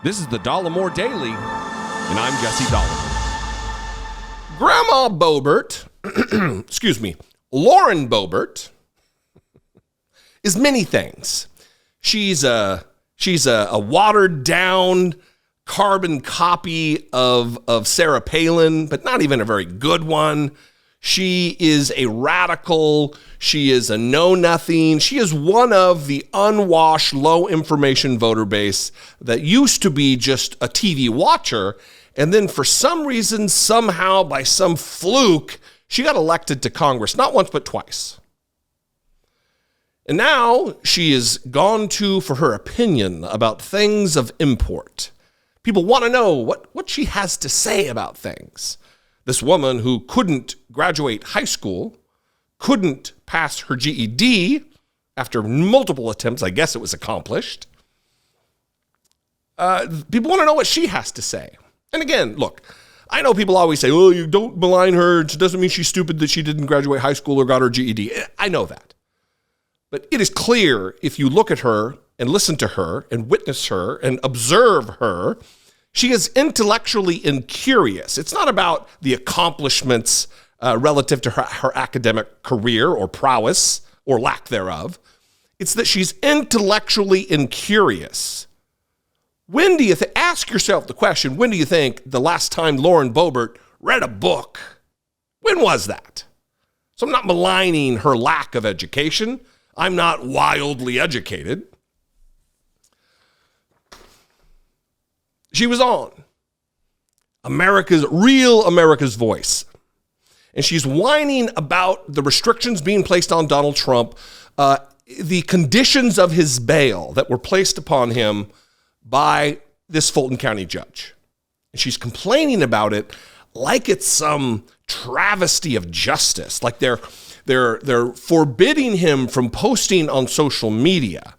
This is the Dollemore Daily, and I'm Jesse Dollemore. Grandma Boebert, Lauren Boebert, is many things. She's a watered down carbon copy of Sarah Palin, but not even a very good one. She is a radical. She is a know-nothing. She is one of the unwashed, low-information voter base that used to be just a TV watcher, and then for some reason, somehow, by some fluke, she got elected to Congress, not once but twice. And now she is gone to for her opinion about things of import. People want to know what she has to say about things. This woman who couldn't graduate high school, couldn't pass her GED after multiple attempts, I guess it was accomplished. People want to know what she has to say. And again, look, I know people always say, oh, you don't malign her. It doesn't mean she's stupid that she didn't graduate high school or got her GED. I know that. But it is clear if you look at her and listen to her and witness her and observe her, she is intellectually incurious. It's not about the accomplishments relative to her academic career or prowess or lack thereof. It's that she's intellectually incurious. When do you ask yourself the question, when do you think the last time Lauren Boebert read a book? When was that? So I'm not maligning her lack of education. I'm not wildly educated. She was on America's Voice. And she's whining about the restrictions being placed on Donald Trump, the conditions of his bail that were placed upon him by this Fulton County judge. And she's complaining about it like it's some travesty of justice, like they're forbidding him from posting on social media.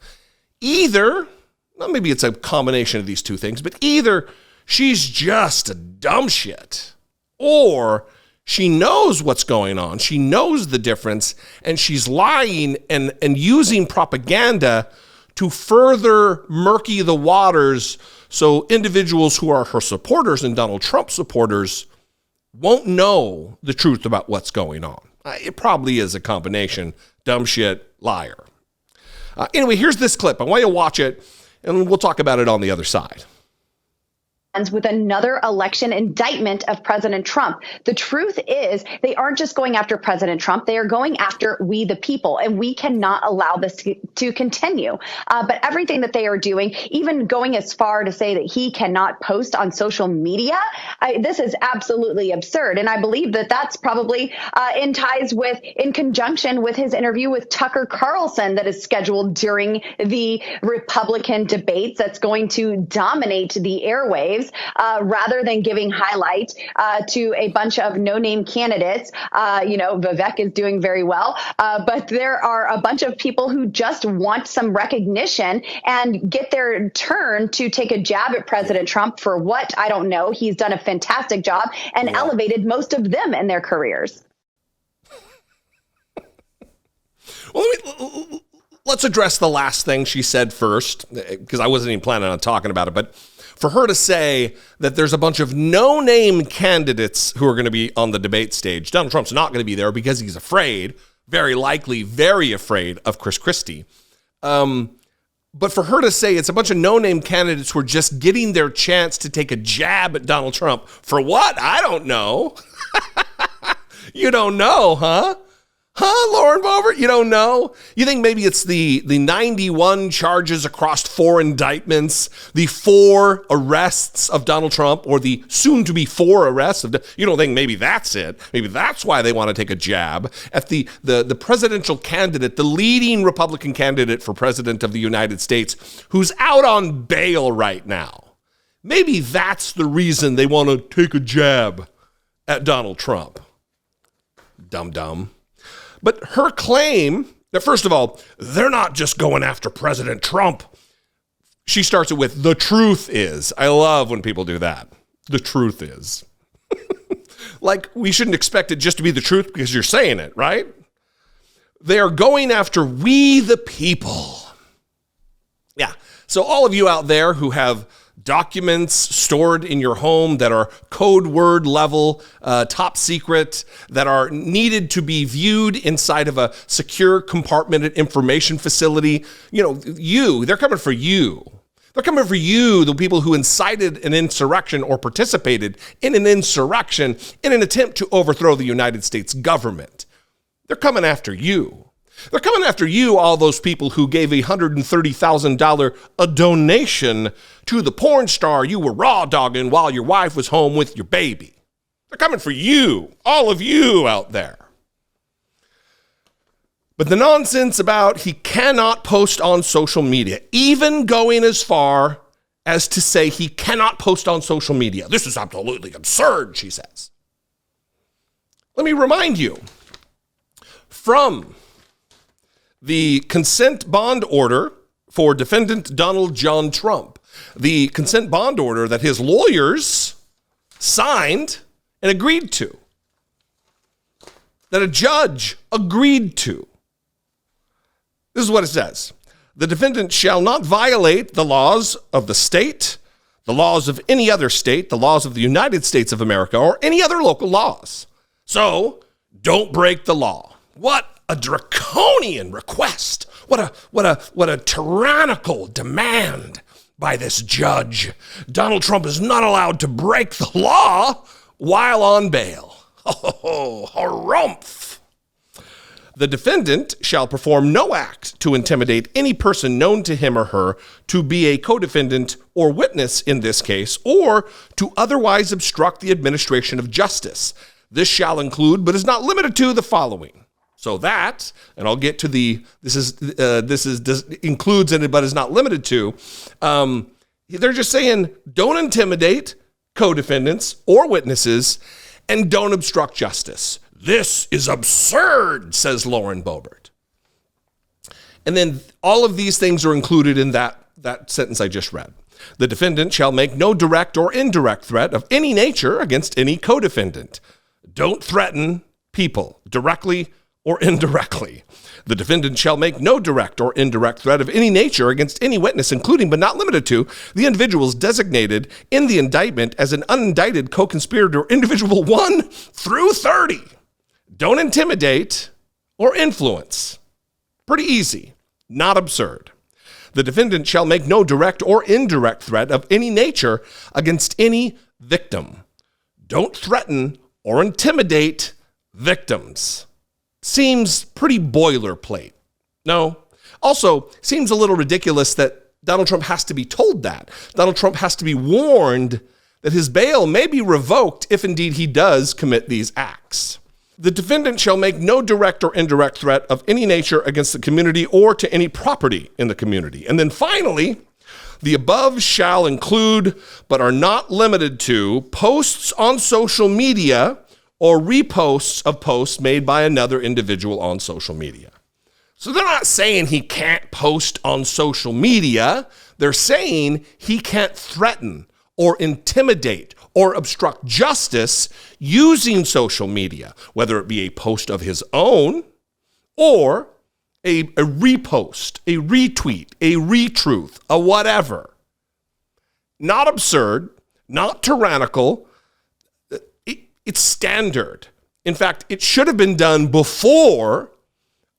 Either, well, maybe it's a combination of these two things, but either she's just a dumb shit, or she knows what's going on. She knows the difference, and she's lying and using propaganda to further murky the waters so individuals who are her supporters and Donald Trump supporters won't know the truth about what's going on. It probably is a combination, dumb shit, liar. Anyway, here's this clip. I want you to watch it, and we'll talk about it on the other side. With another election indictment of President Trump. The truth is they aren't just going after President Trump. They are going after we the people, and we cannot allow this to continue. But everything that they are doing, even going as far to say that he cannot post on social media, this is absolutely absurd. And I believe that that's probably in conjunction with his interview with Tucker Carlson that is scheduled during the Republican debates that's going to dominate the airwaves. Rather than giving highlight to a bunch of no-name candidates. Vivek is doing very well, but there are a bunch of people who just want some recognition and get their turn to take a jab at President Trump for what? I don't know. He's done a fantastic job and elevated most of them in their careers. Well, let's address the last thing she said first, because I wasn't even planning on talking about it, but for her to say that there's a bunch of no-name candidates who are going to be on the debate stage. Donald Trump's not going to be there because he's afraid, very likely, very afraid of Chris Christie. But for her to say it's a bunch of no-name candidates who are just getting their chance to take a jab at Donald Trump. For what? I don't know. You don't know, huh? Huh, Lauren Boebert? You don't know? You think maybe it's the 91 charges across 4 indictments, the 4 arrests of Donald Trump, or the soon-to-be 4 arrests of... You don't think maybe that's it? Maybe that's why they want to take a jab at the presidential candidate, the leading Republican candidate for president of the United States, who's out on bail right now. Maybe that's the reason they want to take a jab at Donald Trump. Dum-dum. But her claim that, first of all, they're not just going after President Trump. She starts it with, the truth is. I love when people do that. The truth is. Like, we shouldn't expect it just to be the truth because you're saying it, right? They are going after we the people. Yeah. So all of you out there who have documents stored in your home that are code word level, top secret, that are needed to be viewed inside of a secure compartmented information facility. They're coming for you. They're coming for you, the people who incited an insurrection or participated in an insurrection in an attempt to overthrow the United States government. They're coming after you. They're coming after you, all those people who gave $130,000 a donation to the porn star you were raw dogging while your wife was home with your baby. They're coming for you, all of you out there. But the nonsense about he cannot post on social media, even going as far as to say he cannot post on social media. This is absolutely absurd, she says. Let me remind you, from the consent bond order for defendant Donald John Trump, the consent bond order that his lawyers signed and agreed to, that a judge agreed to. This is what it says. The defendant shall not violate the laws of the state, the laws of any other state, the laws of the United States of America, or any other local laws. So don't break the law. What a draconian request. What a tyrannical demand by this judge. Donald Trump is not allowed to break the law while on bail. Oh, harumph. The defendant shall perform no act to intimidate any person known to him or her to be a co-defendant or witness in this case, or to otherwise obstruct the administration of justice. This shall include, but is not limited to, the following. So that, and I'll get to the, this includes in it, but is not limited to. They're just saying, don't intimidate co-defendants or witnesses, and don't obstruct justice. This is absurd, says Lauren Boebert. And then all of these things are included in that sentence I just read. The defendant shall make no direct or indirect threat of any nature against any co-defendant. Don't threaten people directly or indirectly. The defendant shall make no direct or indirect threat of any nature against any witness, including but not limited to the individuals designated in the indictment as an unindicted co-conspirator, individual 1 through 30. Don't intimidate or influence. Pretty easy, not absurd. The defendant shall make no direct or indirect threat of any nature against any victim. Don't threaten or intimidate victims. Seems pretty boilerplate. No. Also, seems a little ridiculous that Donald Trump has to be told that. Donald Trump has to be warned that his bail may be revoked if indeed he does commit these acts. The defendant shall make no direct or indirect threat of any nature against the community or to any property in the community. And then finally, the above shall include, but are not limited to, posts on social media or reposts of posts made by another individual on social media. So they're not saying he can't post on social media. They're saying he can't threaten or intimidate or obstruct justice using social media, whether it be a post of his own or a repost, a retweet, a retruth, a whatever. Not absurd, not tyrannical. It's standard. In fact, it should have been done before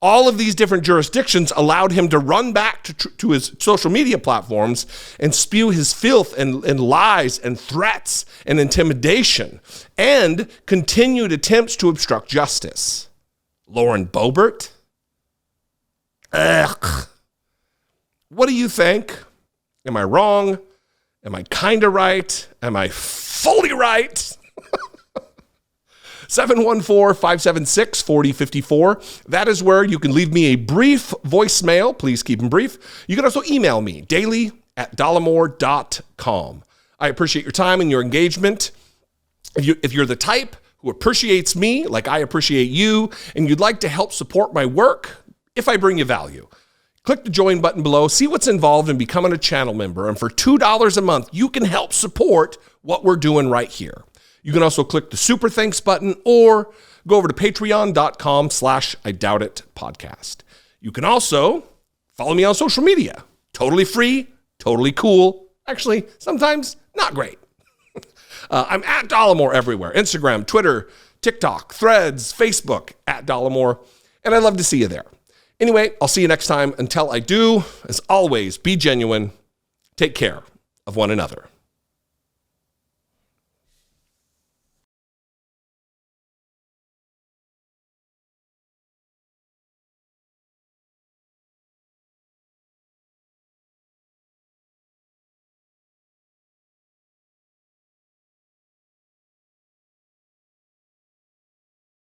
all of these different jurisdictions allowed him to run back to his social media platforms and spew his filth and lies and threats and intimidation and continued attempts to obstruct justice. Lauren Boebert? Ugh. What do you think? Am I wrong? Am I kind of right? Am I fully right? 714-576-4054. That is where you can leave me a brief voicemail. Please keep them brief. You can also email me, daily@dollemore.com. I appreciate your time and your engagement. If you're the type who appreciates me like I appreciate you, and you'd like to help support my work, if I bring you value, click the join button below, see what's involved in becoming a channel member. And for $2 a month, you can help support what we're doing right here. You can also click the super thanks button or go over to patreon.com/IDoubtIt podcast. You can also follow me on social media. Totally free, totally cool. Actually, sometimes not great. I'm at Dollemore everywhere. Instagram, Twitter, TikTok, Threads, Facebook, at Dollemore. And I'd love to see you there. Anyway, I'll see you next time. Until I do, as always, be genuine. Take care of one another.